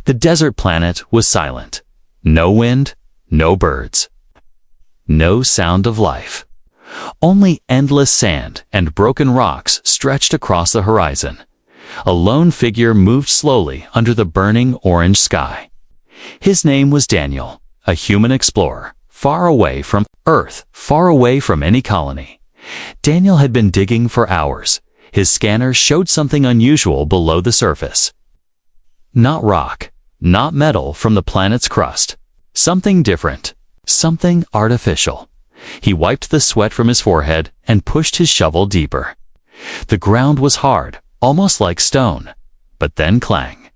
The desert planet was silent. No wind, no birds. No sound of life. Only endless sand and broken rocks stretched across the horizon. A lone figure moved slowly under the burning orange sky. His name was Daniel, a human explorer, far away from Earth, far away from any colony. Daniel had been digging for hours. His scanner showed something unusual below the surface. Not rock, not metal from the planet's crust. Something different, something artificial. He wiped the sweat from his forehead and pushed his shovel deeper. The ground was hard, almost like stone, but then clang.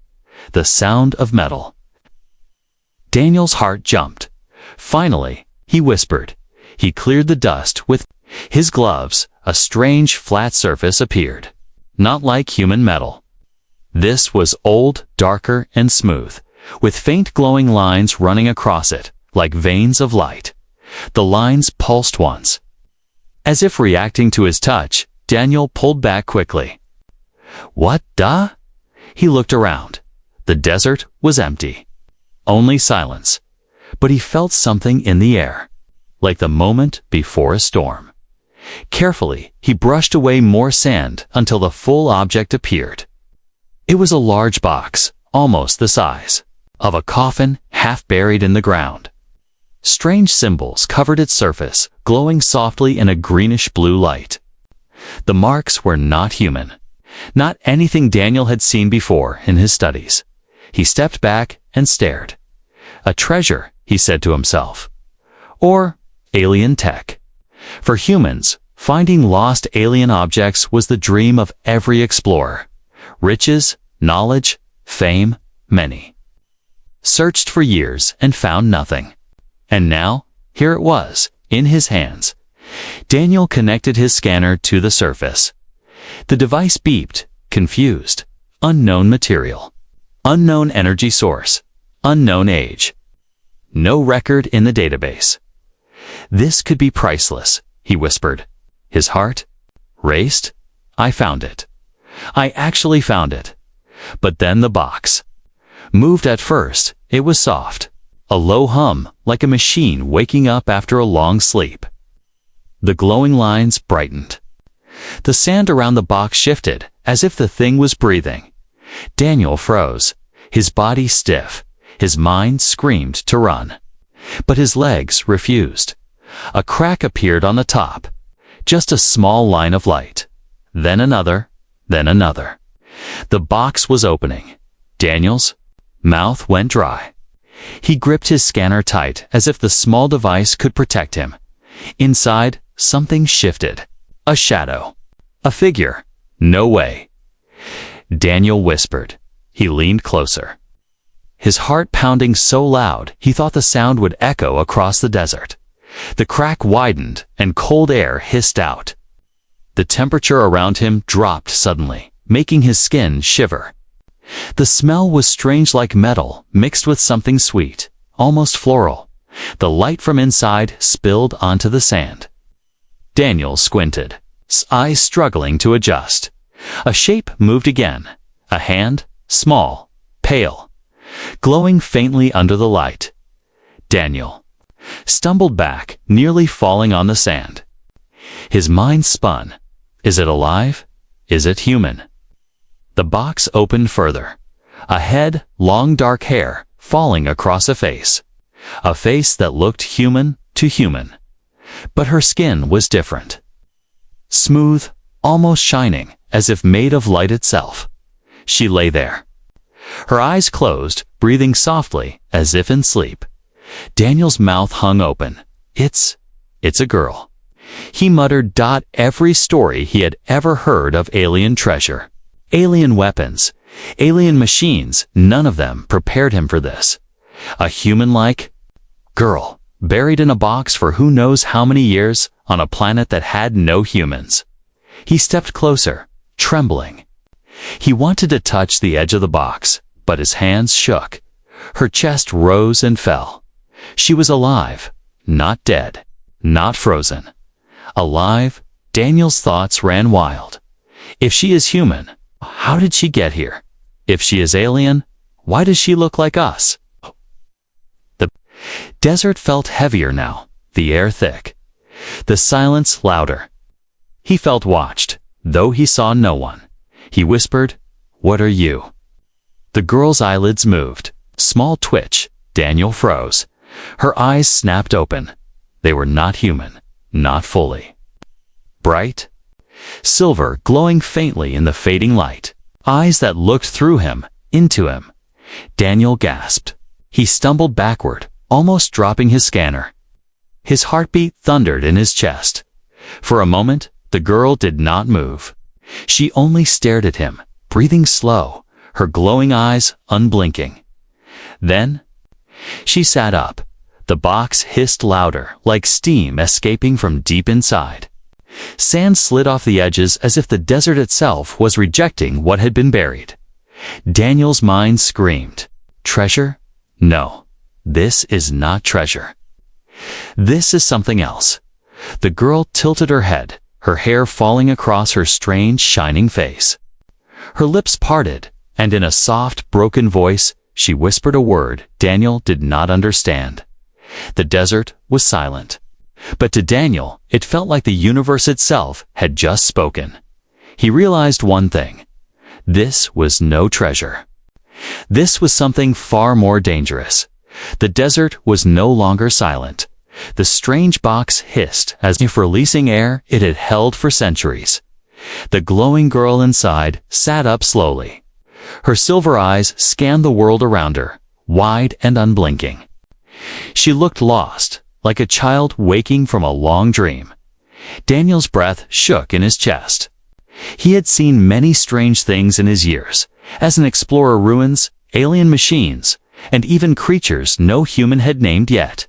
The sound of metal. Daniel's heart jumped. Finally, he whispered. He cleared the dust with his gloves. A strange, flat surface appeared. Not like human metal. This was old, darker, and smooth, with faint glowing lines running across it, like veins of light. The lines pulsed once. As if reacting to his touch, Daniel pulled back quickly. What the? He looked around. The desert was empty. Only silence. But he felt something in the air, like the moment before a storm. Carefully, he brushed away more sand until the full object appeared. It was a large box, almost the size of a coffin, half buried in the ground. Strange symbols covered its surface, glowing softly in a greenish-blue light. The marks were not human, not anything Daniel had seen before in his studies. He stepped back and stared. A treasure, he said to himself. Or alien tech. For humans, finding lost alien objects was the dream of every explorer. Riches, knowledge, fame, many. Searched for years and found nothing. And now, here it was, in his hands. Daniel connected his scanner to the surface. The device beeped, confused. Unknown material. Unknown energy source. Unknown age. No record in the database. This could be priceless, he whispered. His heart raced. I found it. I actually found it. But then the box moved. At first, it was soft. A low hum, like a machine waking up after a long sleep. The glowing lines brightened. The sand around the box shifted, as if the thing was breathing. Daniel froze, his body stiff. His mind screamed to run. But his legs refused. A crack appeared on the top. Just a small line of light. Then another, then another. The box was opening. Daniel's mouth went dry. He gripped his scanner tight, as if the small device could protect him. Inside, something shifted. A shadow. A figure. No way. Daniel whispered. He leaned closer. His heart pounding so loud, he thought the sound would echo across the desert. The crack widened, and cold air hissed out. The temperature around him dropped suddenly, making his skin shiver. The smell was strange, like metal mixed with something sweet, almost floral. The light from inside spilled onto the sand. Daniel squinted, eyes struggling to adjust. A shape moved again. A hand, small, pale, glowing faintly under the light. Daniel stumbled back, nearly falling on the sand. His mind spun. Is it alive? Is it human? The box opened further. A head, long dark hair, falling across a face. A face that looked human to human. But her skin was different. Smooth, almost shining, as if made of light itself. She lay there. Her eyes closed, breathing softly, as if in sleep. Daniel's mouth hung open. It's a girl. He muttered. Every story he had ever heard of alien treasure, alien weapons, alien machines, none of them prepared him for this. A human-like girl, buried in a box for who knows how many years, on a planet that had no humans. He stepped closer, trembling. He wanted to touch the edge of the box, but his hands shook. Her chest rose and fell. She was alive, not dead, not frozen. Alive, Daniel's thoughts ran wild. If she is human, how did she get here? If she is alien, Why does she look like us? The desert felt heavier now, the air thick, the silence louder. He felt watched, though he saw no one. He whispered, "What are you?" The girl's eyelids moved. Small twitch. Daniel froze. Her eyes snapped open. They were not human, not fully. Bright, silver, glowing faintly in the fading light. Eyes that looked through him, into him. Daniel gasped. He stumbled backward, almost dropping his scanner. His heartbeat thundered in his chest. For a moment, the girl did not move. She only stared at him, breathing slow, her glowing eyes unblinking. Then, she sat up. The box hissed louder, like steam escaping from deep inside. Sand slid off the edges as if the desert itself was rejecting what had been buried. Daniel's mind screamed, "Treasure? No, this is not treasure. This is something else." The girl tilted her head, her hair falling across her strange, shining face. Her lips parted, and in a soft, broken voice, she whispered a word Daniel did not understand. The desert was silent. But to Daniel, it felt like the universe itself had just spoken. He realized one thing. This was no treasure. This was something far more dangerous. The desert was no longer silent. The strange box hissed as if releasing air it had held for centuries. The glowing girl inside sat up slowly. Her silver eyes scanned the world around her, wide and unblinking. She looked lost, like a child waking from a long dream. Daniel's breath shook in his chest. He had seen many strange things in his years, as an explorer ruins, alien machines, and even creatures no human had named yet.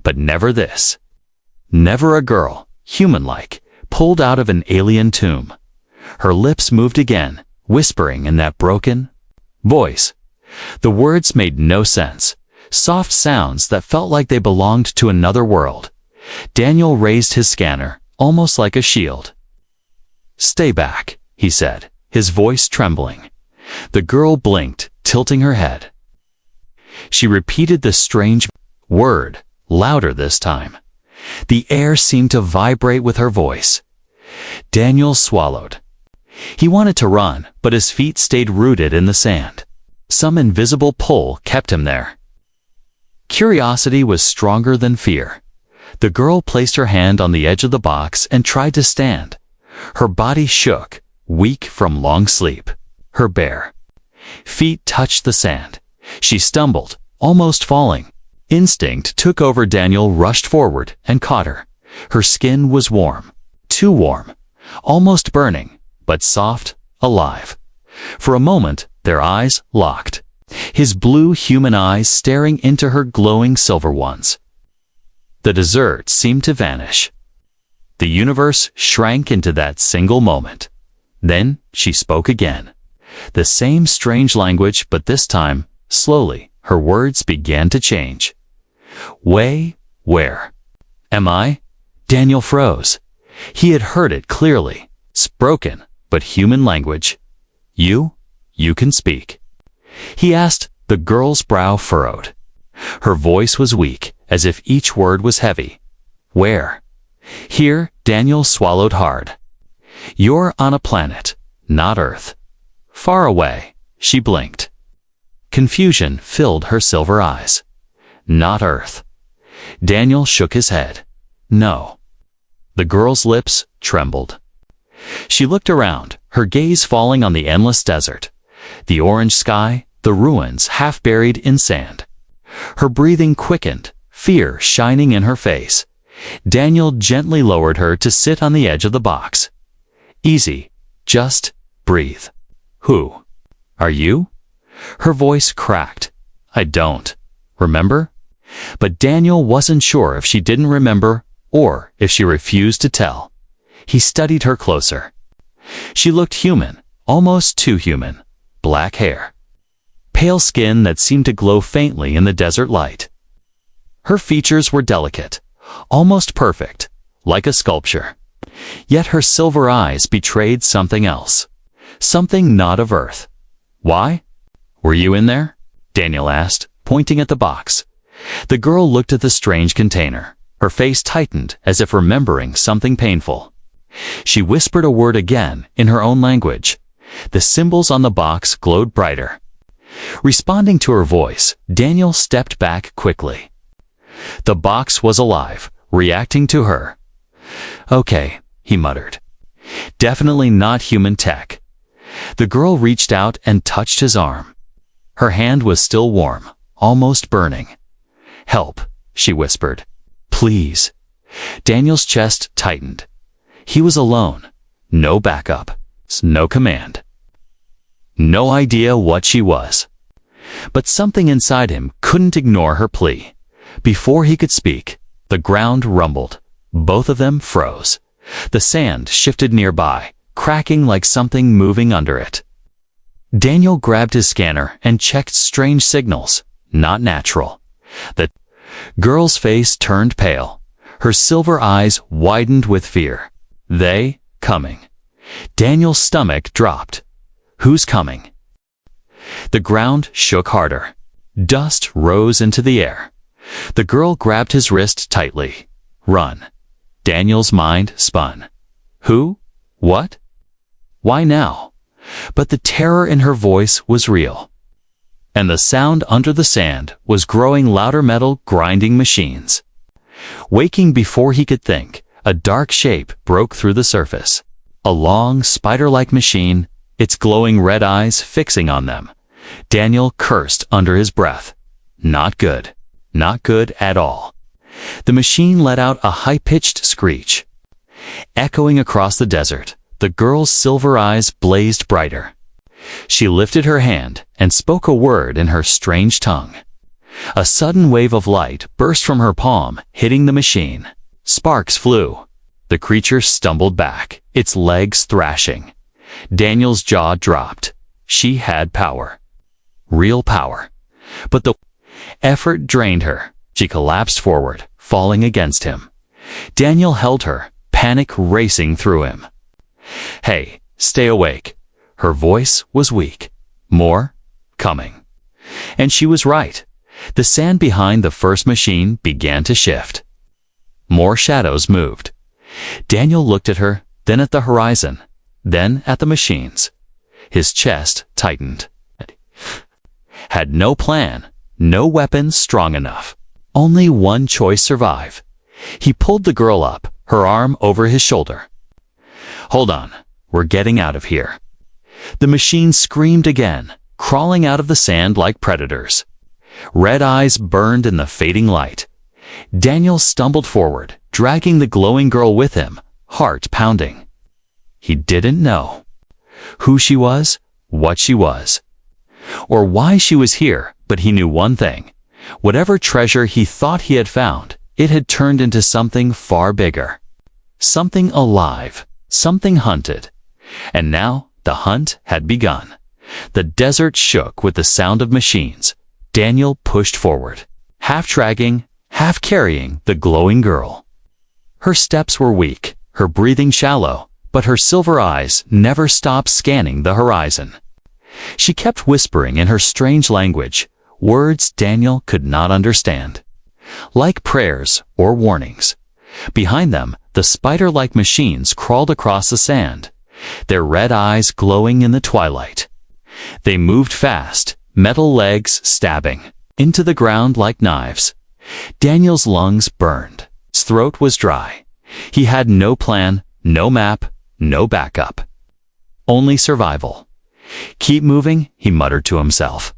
But never this. Never a girl, human-like, pulled out of an alien tomb. Her lips moved again, whispering in that broken voice. The words made no sense. Soft sounds that felt like they belonged to another world. Daniel raised his scanner, almost like a shield. "Stay back," he said, his voice trembling. The girl blinked, tilting her head. She repeated the strange word, louder this time. The air seemed to vibrate with her voice. Daniel swallowed. He wanted to run, but his feet stayed rooted in the sand. Some invisible pull kept him there. Curiosity was stronger than fear. The girl placed her hand on the edge of the box and tried to stand. Her body shook, weak from long sleep. Her bare feet touched the sand. She stumbled, almost falling. Instinct took over. Daniel rushed forward and caught her. Her skin was warm, too warm, almost burning, but soft, alive. For a moment, their eyes locked. His blue human eyes staring into her glowing silver ones. The desert seemed to vanish. The universe shrank into that single moment. Then she spoke again. The same strange language, but this time, slowly, her words began to change. Where am I? Daniel froze. He had heard it clearly. Broken, but human language. You can speak. He asked. The girl's brow furrowed. Her voice was weak, as if each word was heavy. Where? Here, Daniel swallowed hard. You're on a planet, not Earth. Far away, she blinked. Confusion filled her silver eyes. Not Earth. Daniel shook his head. No. The girl's lips trembled. She looked around, her gaze falling on the endless desert. The orange sky, the ruins half buried in sand. Her breathing quickened, fear shining in her face. Daniel gently lowered her to sit on the edge of the box. Easy, just breathe. Who are you? Her voice cracked. I don't remember. But Daniel wasn't sure if she didn't remember or if she refused to tell. He studied her closer. She looked human, almost too human. Black hair. Pale skin that seemed to glow faintly in the desert light. Her features were delicate, almost perfect, like a sculpture. Yet her silver eyes betrayed something else. Something not of Earth. Why? Were you in there? Daniel asked, pointing at the box. The girl looked at the strange container. Her face tightened as if remembering something painful. She whispered a word again in her own language. The symbols on the box glowed brighter. Responding to her voice, Daniel stepped back quickly. The box was alive, reacting to her. "Okay," he muttered. "Definitely not human tech." The girl reached out and touched his arm. Her hand was still warm, almost burning. "Help," she whispered. "Please." Daniel's chest tightened. He was alone. No backup. No command. No idea what she was. But something inside him couldn't ignore her plea. Before he could speak, the ground rumbled. Both of them froze. The sand shifted nearby, cracking like something moving under it. Daniel grabbed his scanner and checked strange signals. Not natural. The girl's face turned pale. Her silver eyes widened with fear. They coming. Daniel's stomach dropped. Who's coming? The ground shook harder. Dust rose into the air. The girl grabbed his wrist tightly. Run. Daniel's mind spun. Who? What? Why now? But the terror in her voice was real. And the sound under the sand was growing louder. Metal grinding machines. Waking before he could think, a dark shape broke through the surface. A long, spider-like machine, its glowing red eyes fixing on them. Daniel cursed under his breath. Not good. Not good at all. The machine let out a high-pitched screech. Echoing across the desert, the girl's silver eyes blazed brighter. She lifted her hand and spoke a word in her strange tongue. A sudden wave of light burst from her palm, hitting the machine. Sparks flew. The creature stumbled back, its legs thrashing. Daniel's jaw dropped. She had power. Real power. But the effort drained her. She collapsed forward, falling against him. Daniel held her, panic racing through him. "Hey, stay awake." Her voice was weak. More? Coming. And she was right. The sand behind the first machine began to shift. More shadows moved. Daniel looked at her, then at the horizon, then at the machines. His chest tightened. Had no plan, no weapons strong enough. Only one choice survive. He pulled the girl up, her arm over his shoulder. "Hold on, we're getting out of here." The machine screamed again, crawling out of the sand like predators. Red eyes burned in the fading light. Daniel stumbled forward, dragging the glowing girl with him, heart pounding. He didn't know who she was, what she was, or why she was here, but he knew one thing. Whatever treasure he thought he had found, it had turned into something far bigger. Something alive, something hunted. And now the hunt had begun. The desert shook with the sound of machines. Daniel pushed forward, half dragging, half carrying the glowing girl. Her steps were weak, her breathing shallow, but her silver eyes never stopped scanning the horizon. She kept whispering in her strange language, words Daniel could not understand. Like prayers or warnings. Behind them, the spider-like machines crawled across the sand, their red eyes glowing in the twilight. They moved fast, metal legs stabbing into the ground like knives. Daniel's lungs burned. His throat was dry. He had no plan, no map, no backup. Only survival. "Keep moving," he muttered to himself.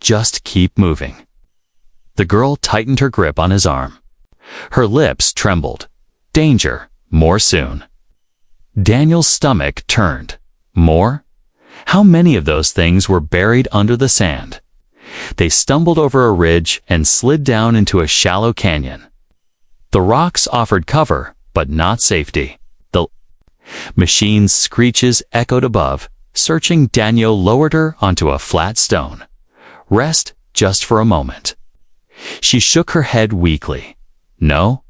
"Just keep moving." The girl tightened her grip on his arm. Her lips trembled. Danger, more soon. Daniel's stomach turned. More? How many of those things were buried under the sand? They stumbled over a ridge and slid down into a shallow canyon. The rocks offered cover, but not safety. The machine's screeches echoed above. Searching, Daniel lowered her onto a flat stone. Rest just for a moment. She shook her head weakly. No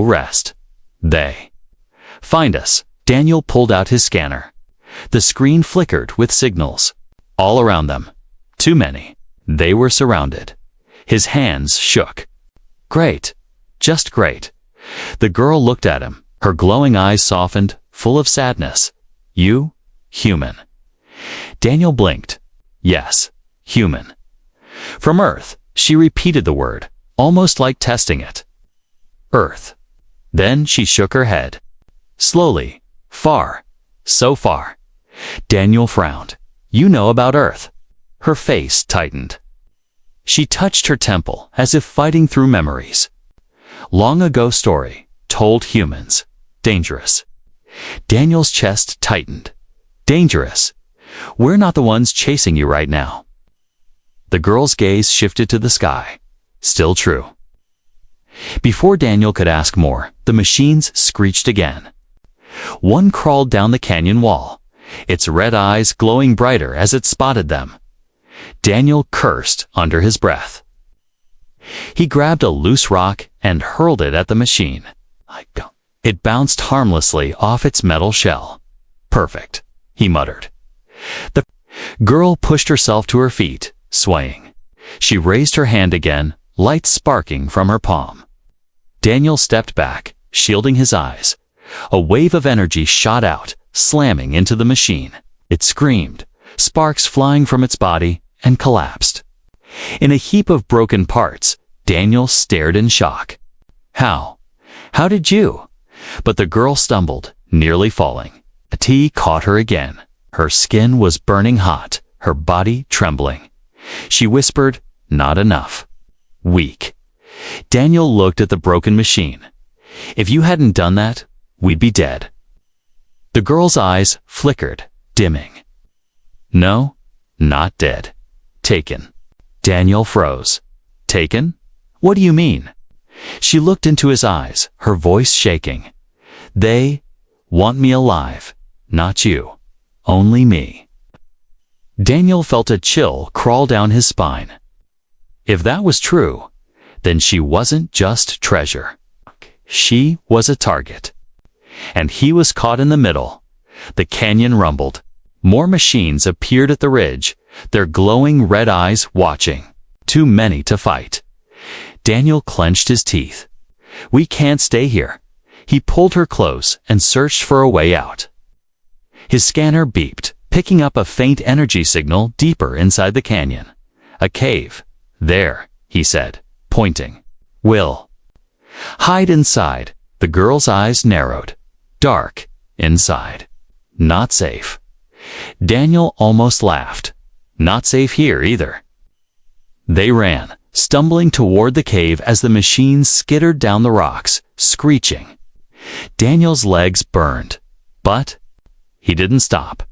rest. They find us. Daniel pulled out his scanner. The screen flickered with signals. All around them. Too many. They were surrounded. His hands shook. Great. Just great. The girl looked at him, her glowing eyes softened, full of sadness. You? Human. Daniel blinked. Yes, human. From Earth, she repeated the word, almost like testing it. Earth. Then she shook her head. Slowly. Far. So far. Daniel frowned. You know about Earth. Her face tightened. She touched her temple as if fighting through memories. Long ago story, told humans. Dangerous. Daniel's chest tightened. Dangerous. We're not the ones chasing you right now. The girl's gaze shifted to the sky. Still true. Before Daniel could ask more, the machines screeched again. One crawled down the canyon wall, its red eyes glowing brighter as it spotted them. Daniel cursed under his breath. He grabbed a loose rock and hurled it at the machine. It bounced harmlessly off its metal shell. Perfect, he muttered. The girl pushed herself to her feet, swaying. She raised her hand again, light sparking from her palm. Daniel stepped back, shielding his eyes. A wave of energy shot out, slamming into the machine. It screamed, sparks flying from its body, and collapsed. In a heap of broken parts, Daniel stared in shock. How? How did you? But the girl stumbled, nearly falling. A tea caught her again. Her skin was burning hot, her body trembling. She whispered, not enough. Weak. Daniel looked at the broken machine. If you hadn't done that, we'd be dead. The girl's eyes flickered, dimming. No, not dead. Taken. Daniel froze. Taken? What do you mean? She looked into his eyes, her voice shaking. They want me alive, not you. Only me. Daniel felt a chill crawl down his spine. If that was true, then she wasn't just treasure. She was a target. And he was caught in the middle. The canyon rumbled. More machines appeared at the ridge, their glowing red eyes watching. Too many to fight. Daniel clenched his teeth. We can't stay here. He pulled her close and searched for a way out. His scanner beeped, picking up a faint energy signal deeper inside the canyon. A cave. There, he said, pointing. Will. Hide inside. The girl's eyes narrowed. Dark. Inside. Not safe. Daniel almost laughed. Not safe here either. They ran, stumbling toward the cave as the machines skittered down the rocks, screeching. Daniel's legs burned, but he didn't stop.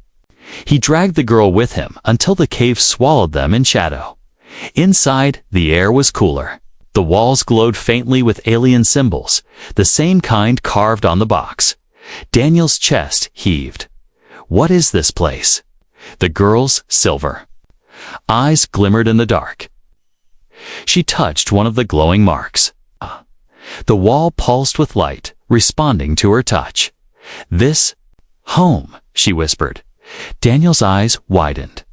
He dragged the girl with him until the cave swallowed them in shadow. Inside, the air was cooler. The walls glowed faintly with alien symbols, the same kind carved on the box. Daniel's chest heaved. What is this place? The girl's silver. Eyes glimmered in the dark. She touched one of the glowing marks. The wall pulsed with light, responding to her touch. This home, she whispered. Daniel's eyes widened.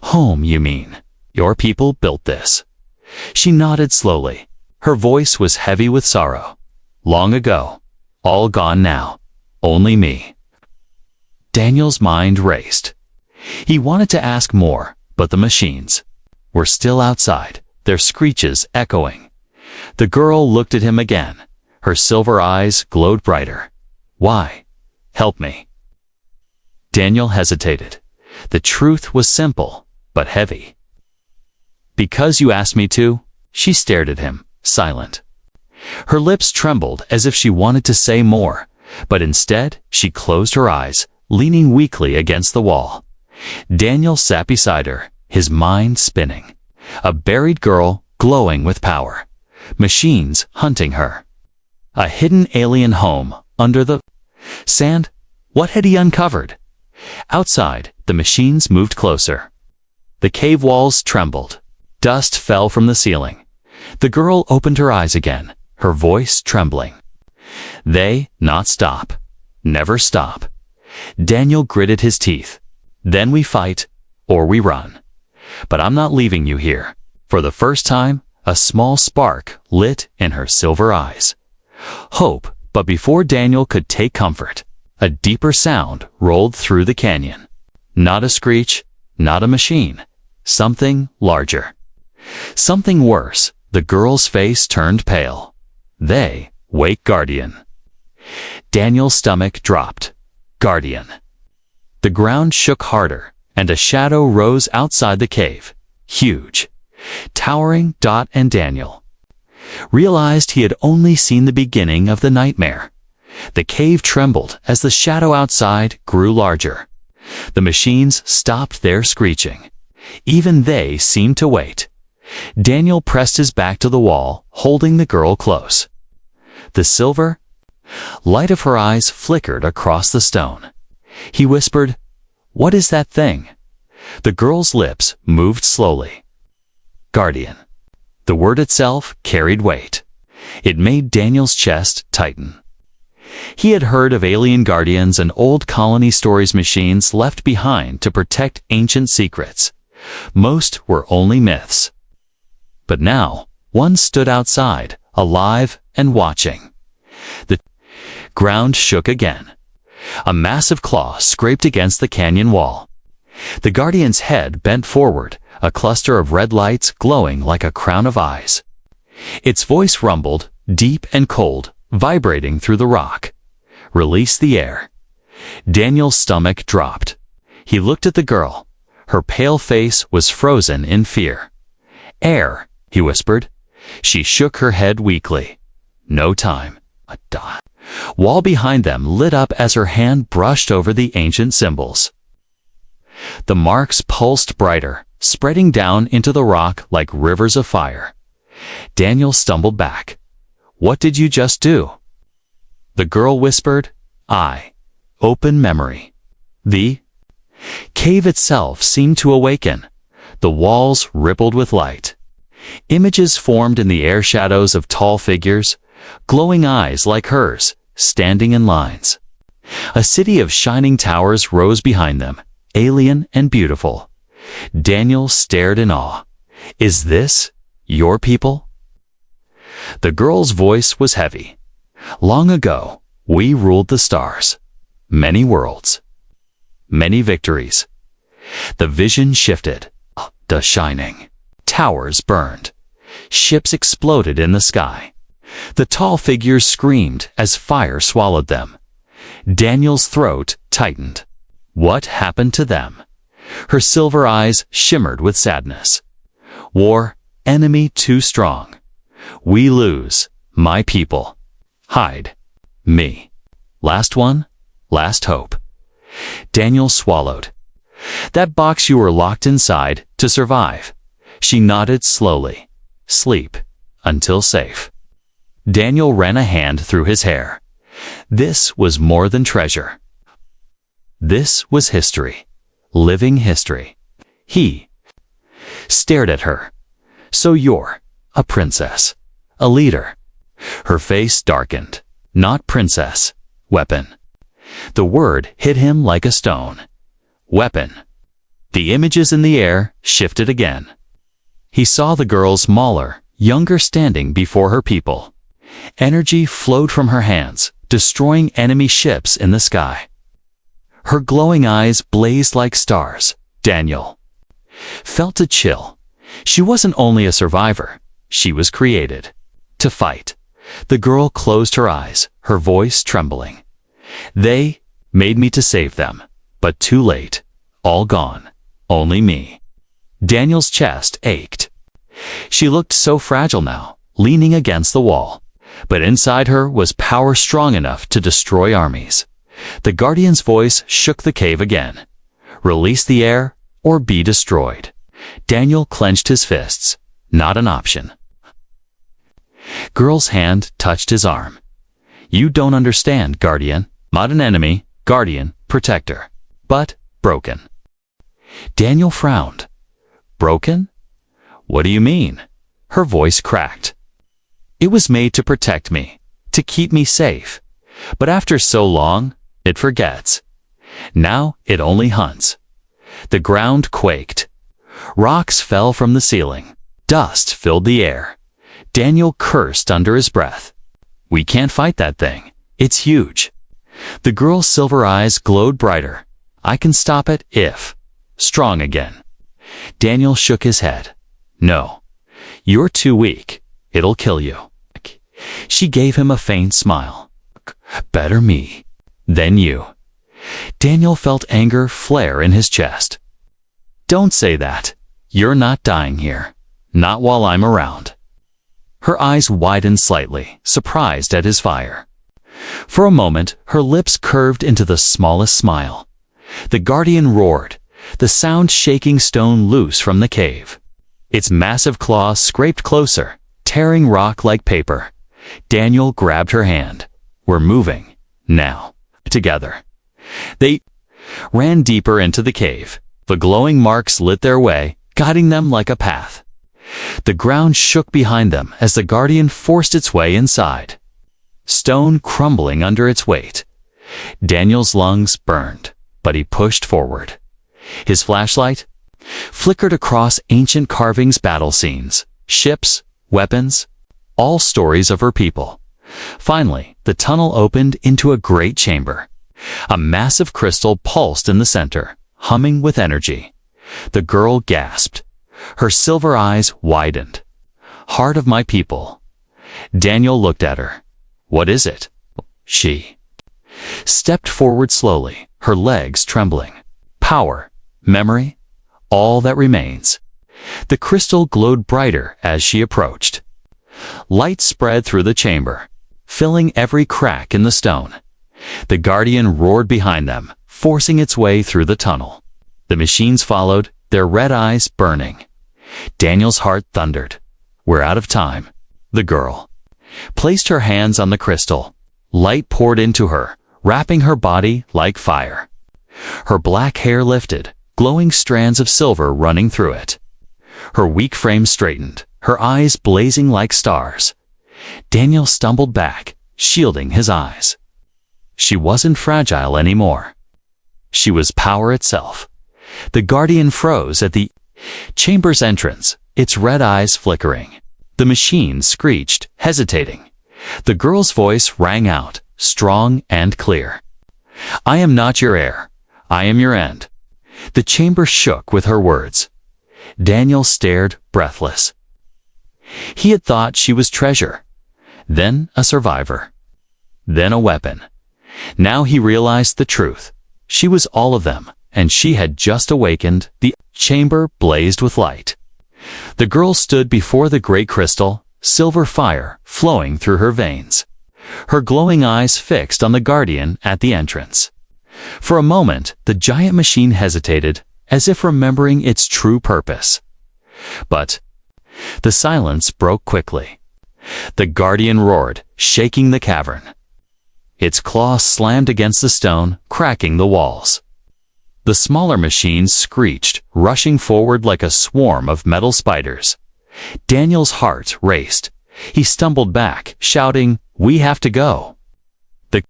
Home, you mean? Your people built this. She nodded slowly. Her voice was heavy with sorrow. Long ago. All gone now. Only me. Daniel's mind raced. He wanted to ask more, but the machines were still outside, their screeches echoing. The girl looked at him again. Her silver eyes glowed brighter. Why? Help me. Daniel hesitated. The truth was simple, but heavy. Because you asked me to, she stared at him, silent. Her lips trembled as if she wanted to say more, but instead she closed her eyes, leaning weakly against the wall. Daniel sat beside her, his mind spinning. A buried girl glowing with power. Machines hunting her. A hidden alien home under the sand. What had he uncovered? Outside, the machines moved closer. The cave walls trembled. Dust fell from the ceiling. The girl opened her eyes again, her voice trembling. They not stop. Never stop. Daniel gritted his teeth. Then we fight, or we run. But I'm not leaving you here. For the first time, a small spark lit in her silver eyes. Hope, but before Daniel could take comfort, a deeper sound rolled through the canyon. Not a screech, not a machine. Something larger. Something worse. The girl's face turned pale. They wake Guardian. Daniel's stomach dropped. Guardian. The ground shook harder, and a shadow rose outside the cave. Huge. Towering. And Daniel realized he had only seen the beginning of the nightmare. The cave trembled as the shadow outside grew larger. The machines stopped their screeching. Even they seemed to wait. Daniel pressed his back to the wall, holding the girl close. The silver light of her eyes flickered across the stone. He whispered, "What is that thing?" The girl's lips moved slowly. Guardian. The word itself carried weight. It made Daniel's chest tighten. He had heard of alien guardians and old colony stories, machines left behind to protect ancient secrets. Most were only myths. But now, one stood outside, alive and watching. The ground shook again. A massive claw scraped against the canyon wall. The guardian's head bent forward, a cluster of red lights glowing like a crown of eyes. Its voice rumbled, deep and cold, vibrating through the rock. "Release the air." Daniel's stomach dropped. He looked at the girl. Her pale face was frozen in fear. "Air," he whispered. She shook her head weakly. "No time." A dot. Wall behind them lit up as her hand brushed over the ancient symbols. The marks pulsed brighter, spreading down into the rock like rivers of fire. Daniel stumbled back. "What did you just do?" The girl whispered, "Open memory." The cave itself seemed to awaken. The walls rippled with light. Images formed in the air, shadows of tall figures, glowing eyes like hers, standing in lines. A city of shining towers rose behind them, alien and beautiful. Daniel stared in awe. "Is this your people?" The girl's voice was heavy. "Long ago, we ruled the stars. Many worlds. Many victories." The vision shifted. The shining towers burned. Ships exploded in the sky. The tall figures screamed as fire swallowed them. Daniel's throat tightened. What happened to them? Her silver eyes shimmered with sadness. "War, enemy too strong. We lose, my people. Hide. Me. Last one, last hope." Daniel swallowed. "That box you were locked inside to survive." She nodded slowly. "Sleep. Until safe." Daniel ran a hand through his hair. This was more than treasure. This was history. Living history. He stared at her. "So you're a princess. A leader." Her face darkened. "Not princess. Weapon." The word hit him like a stone. Weapon. The images in the air shifted again. He saw the girl, smaller, younger, standing before her people. Energy flowed from her hands, destroying enemy ships in the sky. Her glowing eyes blazed like stars. Daniel felt a chill. She wasn't only a survivor, she was created to fight. The girl closed her eyes, her voice trembling. "They made me to save them, but too late. All gone. Only me." Daniel's chest ached. She looked so fragile now, leaning against the wall. But inside her was power strong enough to destroy armies. The guardian's voice shook the cave again. "Release the air, or be destroyed." Daniel clenched his fists. Not an option. Girl's hand touched his arm. "You don't understand, Guardian. Not an enemy, Guardian, protector. But broken." Daniel frowned. "Broken? What do you mean?" Her voice cracked. "It was made to protect me, to keep me safe. But after so long, it forgets. Now it only hunts." The ground quaked. Rocks fell from the ceiling. Dust filled the air. Daniel cursed under his breath. "We can't fight that thing. It's huge." The girl's silver eyes glowed brighter. "I can stop it if..." Strong again. Daniel shook his head. "No. You're too weak. It'll kill you." She gave him a faint smile. "Better me than you." Daniel felt anger flare in his chest. "Don't say that. You're not dying here. Not while I'm around." Her eyes widened slightly, surprised at his fire. For a moment, her lips curved into the smallest smile. The guardian roared, the sound shaking stone loose from the cave. Its massive claws scraped closer, tearing rock like paper. Daniel grabbed her hand. "We're moving. Now." Together. They ran deeper into the cave. The glowing marks lit their way, guiding them like a path. The ground shook behind them as the guardian forced its way inside. Stone crumbling under its weight. Daniel's lungs burned, but he pushed forward. His flashlight flickered across ancient carvings, battle scenes, ships, weapons, all stories of her people. Finally, the tunnel opened into a great chamber. A massive crystal pulsed in the center, humming with energy. The girl gasped. Her silver eyes widened. "Heart of my people." Daniel looked at her. "What is it?" She stepped forward slowly, her legs trembling. "Power, memory, all that remains." The crystal glowed brighter as she approached. Light spread through the chamber, filling every crack in the stone. The guardian roared behind them, forcing its way through the tunnel. The machines followed, their red eyes burning. Daniel's heart thundered. "We're out of time." The girl placed her hands on the crystal. Light poured into her, wrapping her body like fire. Her black hair lifted, glowing strands of silver running through it. Her weak frame straightened, her eyes blazing like stars. Daniel stumbled back, shielding his eyes. She wasn't fragile anymore. She was power itself. The guardian froze at the chamber's entrance, its red eyes flickering. The machine screeched, hesitating. The girl's voice rang out, strong and clear. "I am not your heir. I am your end." The chamber shook with her words. Daniel stared, breathless. He had thought she was treasure, then a survivor, then a weapon. Now he realized the truth. She was all of them, and she had just awakened. The chamber blazed with light. The girl stood before the great crystal, silver fire flowing through her veins. Her glowing eyes fixed on the guardian at the entrance. For a moment, the giant machine hesitated, as if remembering its true purpose. But the silence broke quickly. The guardian roared, shaking the cavern. Its claws slammed against the stone, cracking the walls. The smaller machines screeched, rushing forward like a swarm of metal spiders. Daniel's heart raced. He stumbled back, shouting, "We have to go." The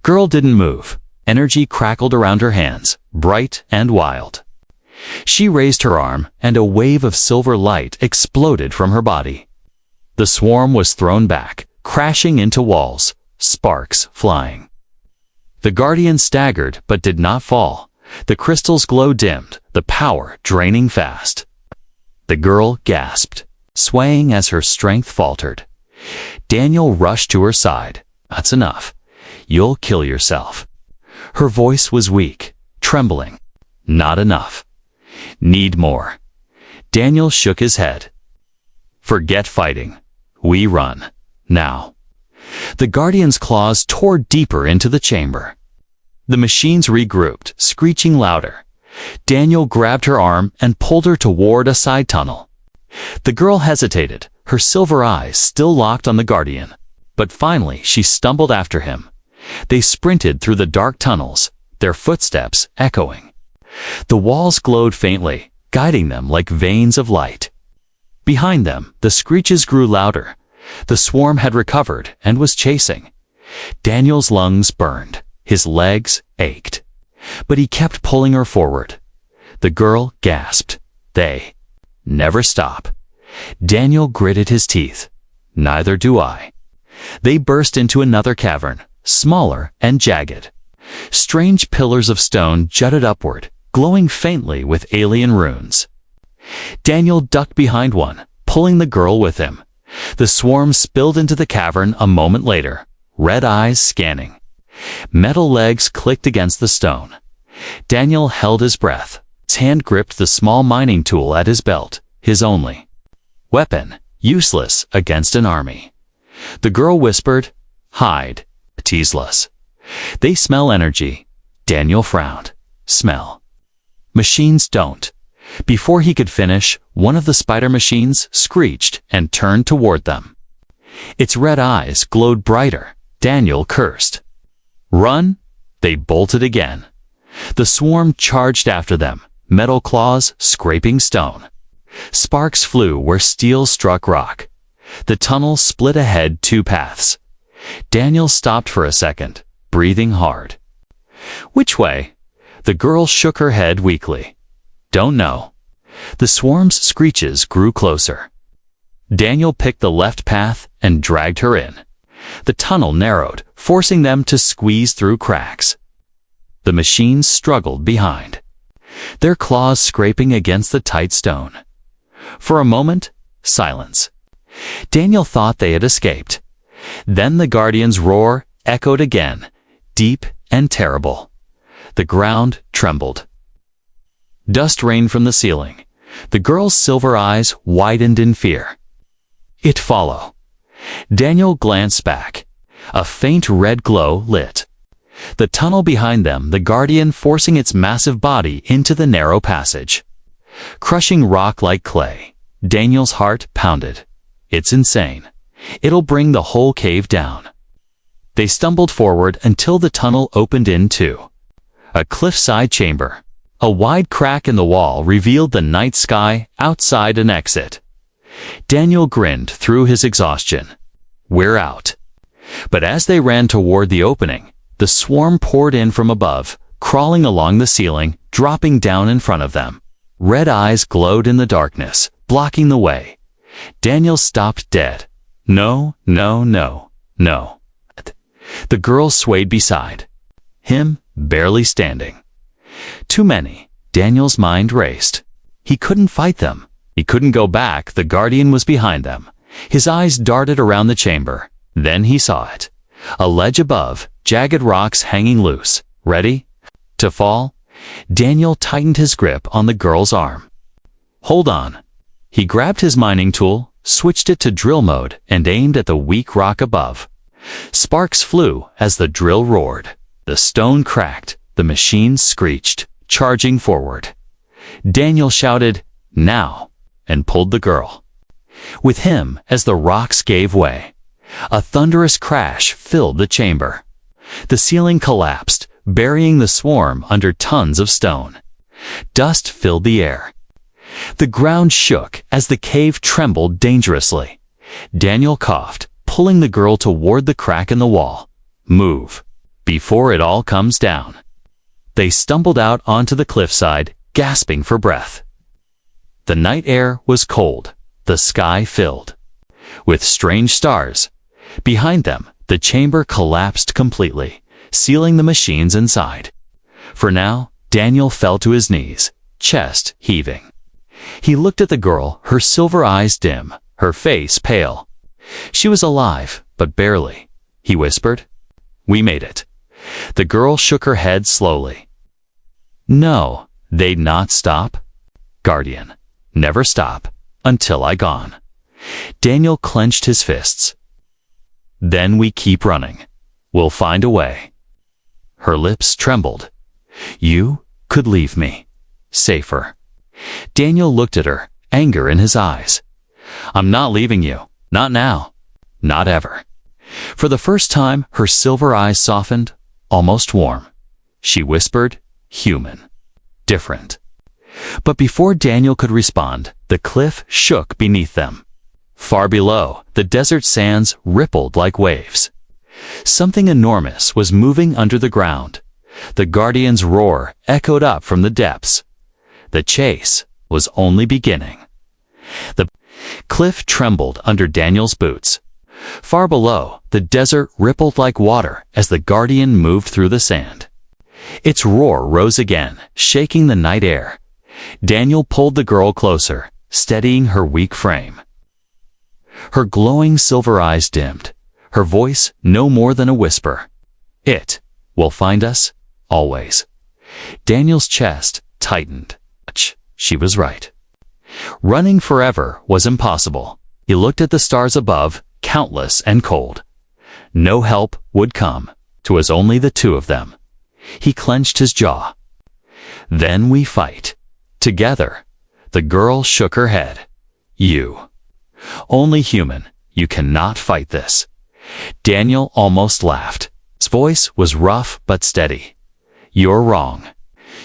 girl didn't move. Energy crackled around her hands, bright and wild. She raised her arm, and a wave of silver light exploded from her body. The swarm was thrown back, crashing into walls, sparks flying. The guardian staggered but did not fall. The crystal's glow dimmed, the power draining fast. The girl gasped, swaying as her strength faltered. Daniel rushed to her side. "That's enough. You'll kill yourself." Her voice was weak, trembling. "Not enough. Need more." Daniel shook his head. "Forget fighting. We run. Now." The guardian's claws tore deeper into the chamber. The machines regrouped, screeching louder. Daniel grabbed her arm and pulled her toward a side tunnel. The girl hesitated, her silver eyes still locked on the guardian. But finally she stumbled after him. They sprinted through the dark tunnels, their footsteps echoing. The walls glowed faintly, guiding them like veins of light. Behind them, the screeches grew louder. The swarm had recovered and was chasing. Daniel's lungs burned. His legs ached. But he kept pulling her forward. The girl gasped, They never stop. Daniel gritted his teeth. Neither do I. They burst into another cavern, smaller and jagged. Strange pillars of stone jutted upward, glowing faintly with alien runes. Daniel ducked behind one, pulling the girl with him. The swarm spilled into the cavern a moment later, red eyes scanning. Metal legs clicked against the stone. Daniel held his breath. His hand gripped the small mining tool at his belt, his only weapon, useless against an army. The girl whispered, "Hide, teaseless. They smell energy." Daniel frowned. Smell. Machines don't. Before he could finish, one of the spider machines screeched and turned toward them. Its red eyes glowed brighter. Daniel cursed. "Run!" They bolted again. The swarm charged after them, metal claws scraping stone. Sparks flew where steel struck rock. The tunnel split ahead 2 paths. Daniel stopped for a second, breathing hard. "Which way?" The girl shook her head weakly. "Don't know." The swarm's screeches grew closer. Daniel picked the left path and dragged her in. The tunnel narrowed, forcing them to squeeze through cracks. The machines struggled behind, their claws scraping against the tight stone. For a moment, silence. Daniel thought they had escaped. Then the Guardian's roar echoed again, deep and terrible. The ground trembled. Dust rained from the ceiling. The girl's silver eyes widened in fear. It followed. Daniel glanced back. A faint red glow lit the tunnel behind them, the Guardian forcing its massive body into the narrow passage. Crushing rock like clay, Daniel's heart pounded. It's insane. It'll bring the whole cave down. They stumbled forward until the tunnel opened into a cliffside chamber. A wide crack in the wall revealed the night sky outside an exit. Daniel grinned through his exhaustion. We're out. But as they ran toward the opening, the swarm poured in from above, crawling along the ceiling, dropping down in front of them. Red eyes glowed in the darkness, blocking the way. Daniel stopped dead. No, no, no, no. The girl swayed beside him, barely standing. Too many. Daniel's mind raced. He couldn't fight them. He couldn't go back. The Guardian was behind them. His eyes darted around the chamber. Then he saw it. A ledge above, jagged rocks hanging loose, ready to fall. Daniel tightened his grip on the girl's arm. Hold on. He grabbed his mining tool, switched it to drill mode, and aimed at the weak rock above. Sparks flew as the drill roared. The stone cracked. The machines screeched, charging forward. Daniel shouted, "Now," and pulled the girl with him as the rocks gave way. A thunderous crash filled the chamber. The ceiling collapsed, burying the swarm under tons of stone. Dust filled the air. The ground shook as the cave trembled dangerously. Daniel coughed, pulling the girl toward the crack in the wall. "Move, before it all comes down." They stumbled out onto the cliffside, gasping for breath. The night air was cold, the sky filled with strange stars. Behind them, the chamber collapsed completely, sealing the machines inside. For now, Daniel fell to his knees, chest heaving. He looked at the girl, her silver eyes dim, her face pale. She was alive, but barely. He whispered, "We made it." The girl shook her head slowly. "No, they'd not stop. Guardian, never stop, until I gone." Daniel clenched his fists. "Then we keep running. We'll find a way." Her lips trembled. "You could leave me. Safer." Daniel looked at her, anger in his eyes. "I'm not leaving you. Not now. Not ever." For the first time, her silver eyes softened, almost warm. She whispered, "Human. Different." But before Daniel could respond, the cliff shook beneath them. Far below, the desert sands rippled like waves. Something enormous was moving under the ground. The Guardian's roar echoed up from the depths. The chase was only beginning. The cliff trembled under Daniel's boots. Far below, the desert rippled like water as the Guardian moved through the sand. Its roar rose again, shaking the night air. Daniel pulled the girl closer, steadying her weak frame. Her glowing silver eyes dimmed, her voice no more than a whisper. "It will find us, always." Daniel's chest tightened. She was right. Running forever was impossible. He looked at the stars above, countless and cold. No help would come. 'Twas only the two of them. He clenched his jaw. "Then we fight. Together." The girl shook her head. "You. Only human. You cannot fight this." Daniel almost laughed. His voice was rough but steady. "You're wrong.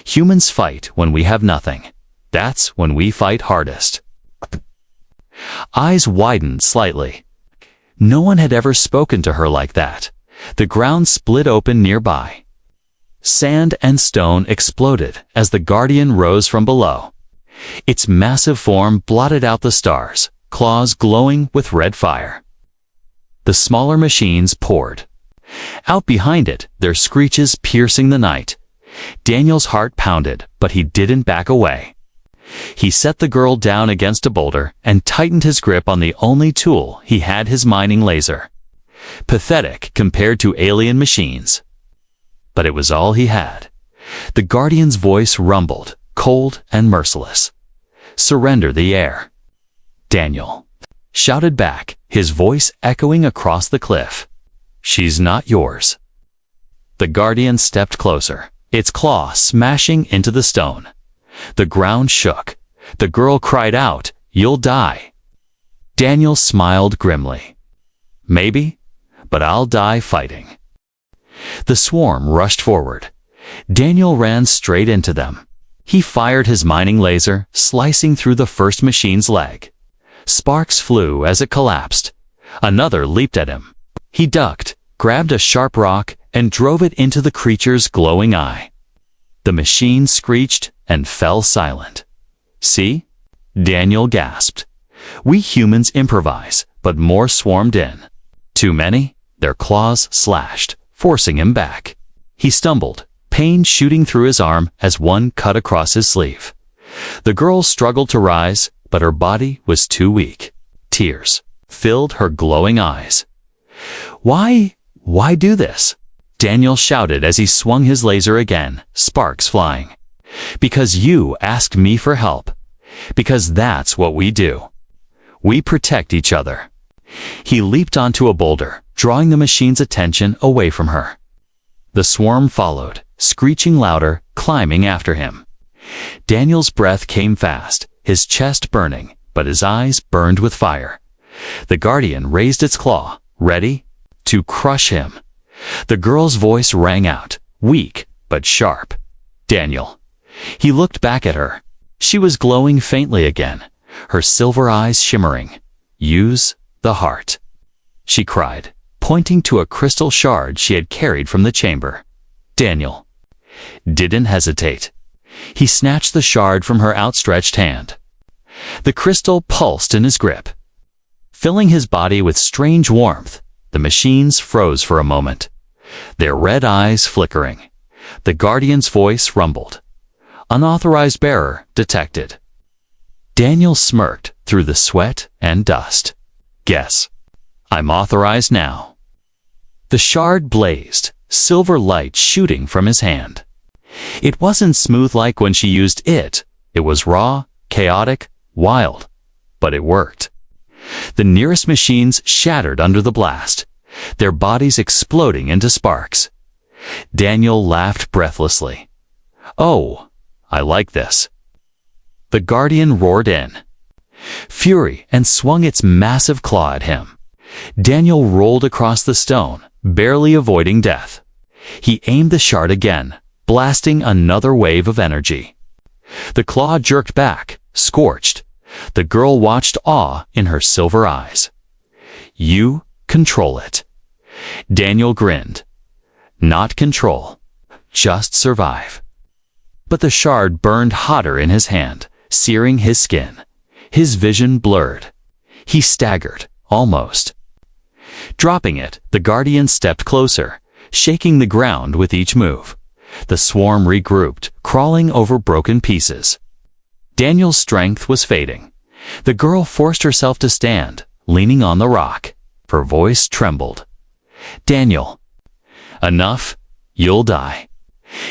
Humans fight when we have nothing. That's when we fight hardest." Eyes widened slightly. No one had ever spoken to her like that. The ground split open nearby. Sand and stone exploded as the Guardian rose from below. Its massive form blotted out the stars, claws glowing with red fire. The smaller machines poured. Out behind it, their screeches piercing the night. Daniel's heart pounded, but he didn't back away. He set the girl down against a boulder and tightened his grip on the only tool he had, his mining laser. Pathetic compared to alien machines. But it was all he had. The Guardian's voice rumbled, cold and merciless. "Surrender the air." Daniel shouted back, his voice echoing across the cliff. "She's not yours." The Guardian stepped closer, its claw smashing into the stone. The ground shook. The girl cried out, "You'll die." Daniel smiled grimly. "Maybe, but I'll die fighting." The swarm rushed forward. Daniel ran straight into them. He fired his mining laser, slicing through the first machine's leg. Sparks flew as it collapsed. Another leaped at him. He ducked, grabbed a sharp rock, and drove it into the creature's glowing eye. The machine screeched and fell silent. "See?" Daniel gasped. "We humans improvise, but more swarmed in. Too many?" Their claws slashed, forcing him back. He stumbled, pain shooting through his arm as one cut across his sleeve. The girl struggled to rise, but her body was too weak. Tears filled her glowing eyes. Why do this?" Daniel shouted as he swung his laser again, sparks flying. "Because you asked me for help. Because that's what we do. We protect each other." He leaped onto a boulder, drawing the machine's attention away from her. The swarm followed, screeching louder, climbing after him. Daniel's breath came fast, his chest burning, but his eyes burned with fire. The Guardian raised its claw, ready to crush him. The girl's voice rang out, weak but sharp. "Daniel." He looked back at her. She was glowing faintly again, her silver eyes shimmering. "Use the heart," she cried, pointing to a crystal shard she had carried from the chamber. Daniel didn't hesitate. He snatched the shard from her outstretched hand. The crystal pulsed in his grip, filling his body with strange warmth. The machines froze for a moment, their red eyes flickering. The Guardian's voice rumbled. "Unauthorized bearer detected." Daniel smirked through the sweat and dust. "Guess. I'm authorized now." The shard blazed, silver light shooting from his hand. It wasn't smooth like when she used it. It was raw, chaotic, wild. But it worked. The nearest machines shattered under the blast, their bodies exploding into sparks. Daniel laughed breathlessly. "Oh, I like this." The Guardian roared in fury and swung its massive claw at him. Daniel rolled across the stone, barely avoiding death. He aimed the shard again, blasting another wave of energy. The claw jerked back, scorched. The girl watched awe in her silver eyes. "You control it." Daniel grinned. "Not control, just survive." But the shard burned hotter in his hand, searing his skin. His vision blurred. He staggered, almost. Dropping it, the Guardian stepped closer, shaking the ground with each move. The swarm regrouped, crawling over broken pieces. Daniel's strength was fading. The girl forced herself to stand, leaning on the rock. Her voice trembled. "Daniel." "Enough. You'll die."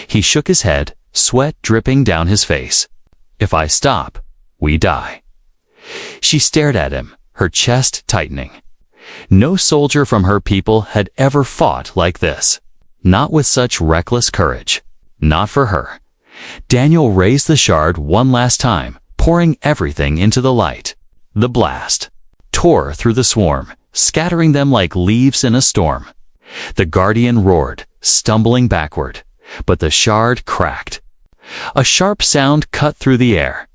He shook his head, sweat dripping down his face. "If I stop, we die." She stared at him, her chest tightening. No soldier from her people had ever fought like this. Not with such reckless courage. Not for her. Daniel raised the shard one last time, pouring everything into the light. The blast tore through the swarm, scattering them like leaves in a storm. The Guardian roared, stumbling backward, but the shard cracked. A sharp sound cut through the air.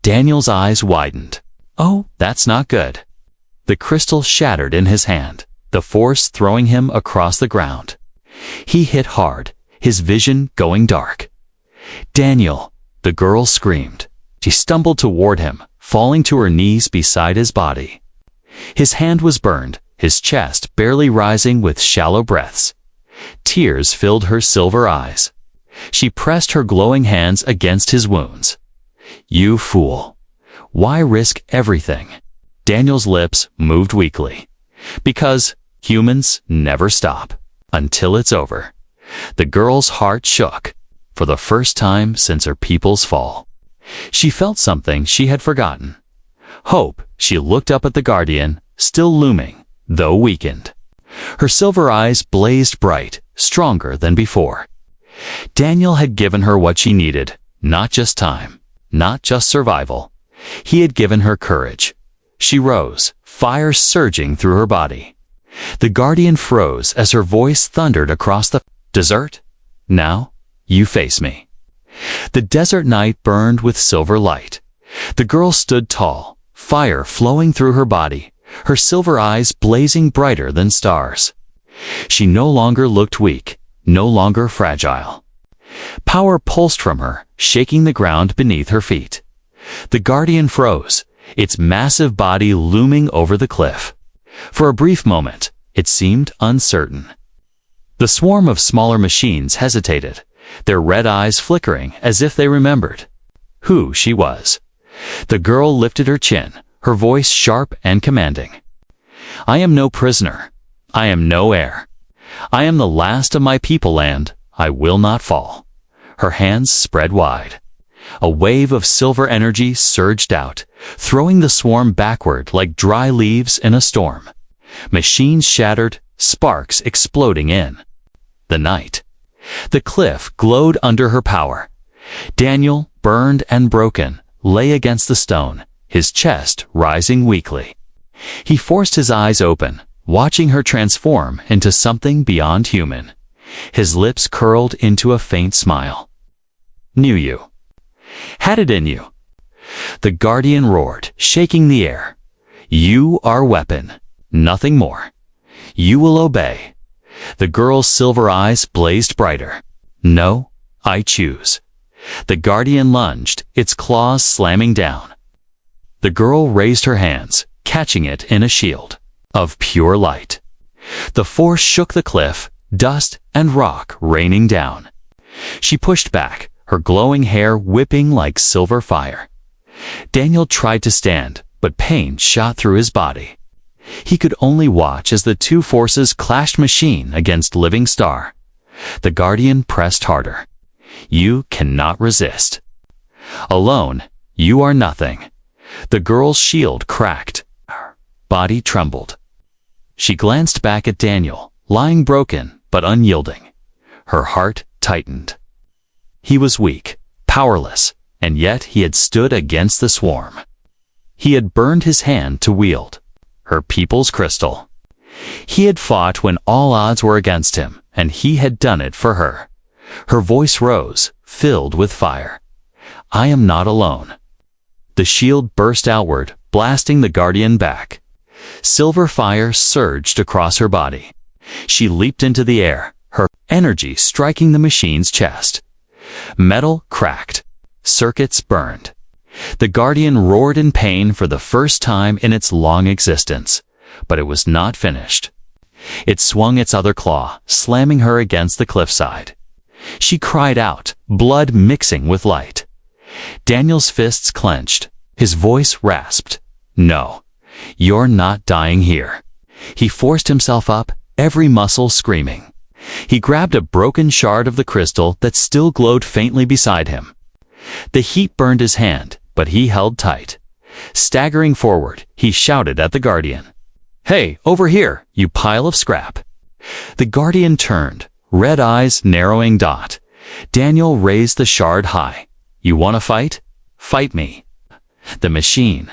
Daniel's eyes widened. "Oh, that's not good." The crystal shattered in his hand, the force throwing him across the ground. He hit hard, his vision going dark. "Daniel!" the girl screamed. She stumbled toward him, falling to her knees beside his body. His hand was burned, his chest barely rising with shallow breaths. Tears filled her silver eyes. She pressed her glowing hands against his wounds. "You fool! Why risk everything?" Daniel's lips moved weakly. "Because humans never stop. Until it's over." The girl's heart shook, for the first time since her people's fall. She felt something she had forgotten. Hope. She looked up at the Guardian, still looming, though weakened. Her silver eyes blazed bright, stronger than before. Daniel had given her what she needed, not just time, not just survival. He had given her courage. She rose, fire surging through her body. The Guardian froze as her voice thundered across the desert. "Now, you face me." The desert night burned with silver light. The girl stood tall, fire flowing through her body, her silver eyes blazing brighter than stars. She no longer looked weak, no longer fragile. Power pulsed from her, shaking the ground beneath her feet. The Guardian froze, its massive body looming over the cliff. For a brief moment, it seemed uncertain. The swarm of smaller machines hesitated, their red eyes flickering as if they remembered who she was. The girl lifted her chin, her voice sharp and commanding. "I am no prisoner. I am no heir. I am the last of my people, and I will not fall." Her hands spread wide. A wave of silver energy surged out, throwing the swarm backward like dry leaves in a storm. Machines shattered, sparks exploding in the night. The cliff glowed under her power. Daniel, burned and broken, lay against the stone, his chest rising weakly. He forced his eyes open, watching her transform into something beyond human. His lips curled into a faint smile. "Knew you. Had it in you." The Guardian roared, shaking the air. "You are weapon, nothing more. You will obey." The girl's silver eyes blazed brighter. "No, I choose." The Guardian lunged, its claws slamming down. The girl raised her hands, catching it in a shield of pure light. The force shook the cliff, dust and rock raining down. She pushed back, her glowing hair whipping like silver fire. Daniel tried to stand, but pain shot through his body. He could only watch as the two forces clashed, machine against living star. The Guardian pressed harder. "You cannot resist. Alone, you are nothing." The girl's shield cracked. Her body trembled. She glanced back at Daniel, lying broken but unyielding. Her heart tightened. He was weak, powerless, and yet he had stood against the swarm. He had burned his hand to wield her people's crystal. He had fought when all odds were against him, and he had done it for her. Her voice rose, filled with fire. "I am not alone." The shield burst outward, blasting the Guardian back. Silver fire surged across her body. She leaped into the air, her energy striking the machine's chest. Metal cracked. Circuits burned. The guardian roared in pain for the first time in its long existence, but it was not finished. It swung its other claw, slamming her against the cliffside. She cried out, blood mixing with light. Daniel's fists clenched. His voice rasped. "No, you're not dying here." He forced himself up, every muscle screaming. He grabbed a broken shard of the crystal that still glowed faintly beside him. The heat burned his hand, but he held tight. Staggering forward, he shouted at the guardian. "Hey, over here, you pile of scrap." The guardian turned, red eyes narrowing dot. Daniel raised the shard high. "You want to fight? Fight me." The machine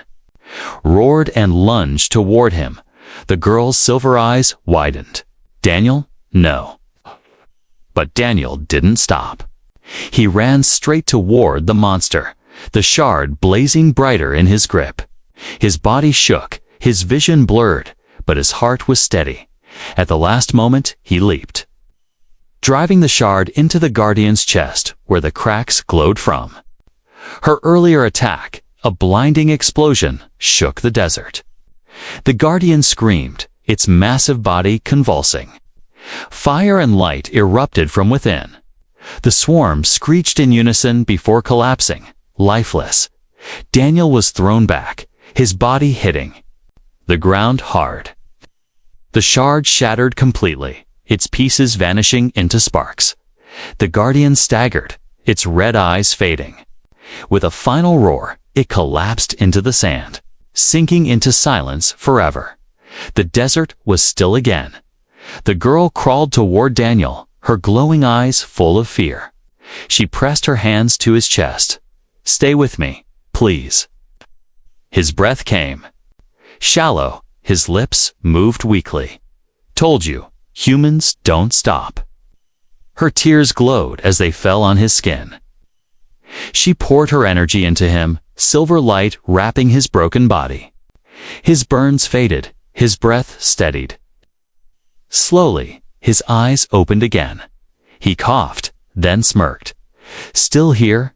roared and lunged toward him. The girl's silver eyes widened. "Daniel, no." But Daniel didn't stop. He ran straight toward the monster, the shard blazing brighter in his grip. His body shook, his vision blurred, but his heart was steady. At the last moment, he leaped, driving the shard into the guardian's chest, where the cracks glowed from. Her earlier attack, a blinding explosion, shook the desert. The guardian screamed, its massive body convulsing. Fire and light erupted from within. The swarm screeched in unison before collapsing, lifeless. Daniel was thrown back, his body hitting the ground hard. The shard shattered completely, its pieces vanishing into sparks. The guardian staggered, its red eyes fading. With a final roar, it collapsed into the sand, sinking into silence forever. The desert was still again. The girl crawled toward Daniel, her glowing eyes full of fear. She pressed her hands to his chest. "Stay with me, please." His breath came. Shallow, his lips moved weakly. "Told you, humans don't stop." Her tears glowed as they fell on his skin. She poured her energy into him, silver light wrapping his broken body. His burns faded, his breath steadied. Slowly, his eyes opened again. He coughed, then smirked. "Still here?"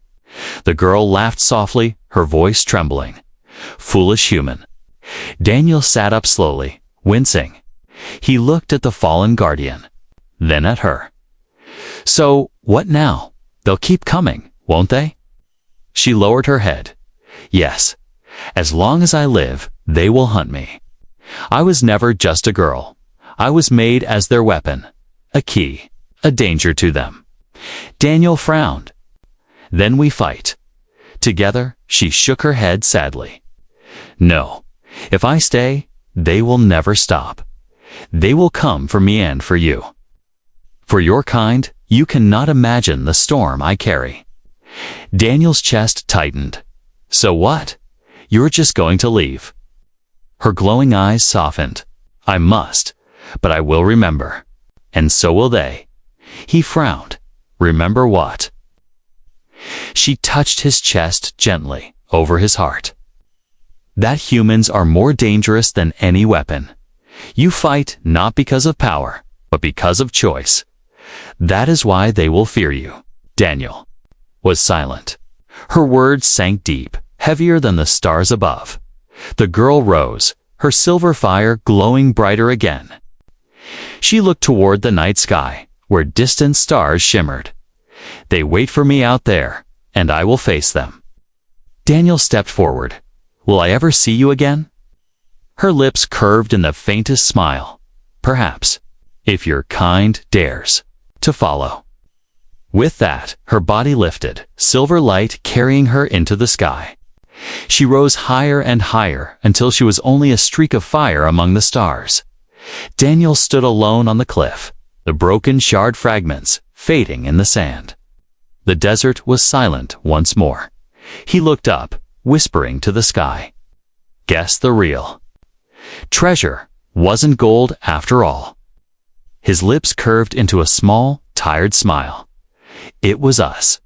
The girl laughed softly, her voice trembling. "Foolish human." Daniel sat up slowly, wincing. He looked at the fallen guardian, then at her. "So, what now? They'll keep coming, won't they?" She lowered her head. "Yes. As long as I live, they will hunt me. I was never just a girl. I was made as their weapon, a key, a danger to them." Daniel frowned. "Then we fight." Together, she shook her head sadly. "No. If I stay, they will never stop. They will come for me and for you. For your kind, you cannot imagine the storm I carry." Daniel's chest tightened. "So what? You're just going to leave?" Her glowing eyes softened. "I must, but I will remember. And so will they." He frowned. "Remember what?" She touched his chest gently, over his heart. "That humans are more dangerous than any weapon. You fight not because of power, but because of choice. That is why they will fear you." Daniel was silent. Her words sank deep, heavier than the stars above. The girl rose, her silver fire glowing brighter again. She looked toward the night sky, where distant stars shimmered. "They wait for me out there, and I will face them." Daniel stepped forward. "Will I ever see you again?" Her lips curved in the faintest smile. "Perhaps, if your kind dares to follow." With that, her body lifted, silver light carrying her into the sky. She rose higher and higher until she was only a streak of fire among the stars. Daniel stood alone on the cliff, the broken shard fragments fading in the sand. The desert was silent once more. He looked up, whispering to the sky. Guess the real treasure wasn't gold after all. His lips curved into a small, tired smile. It was us.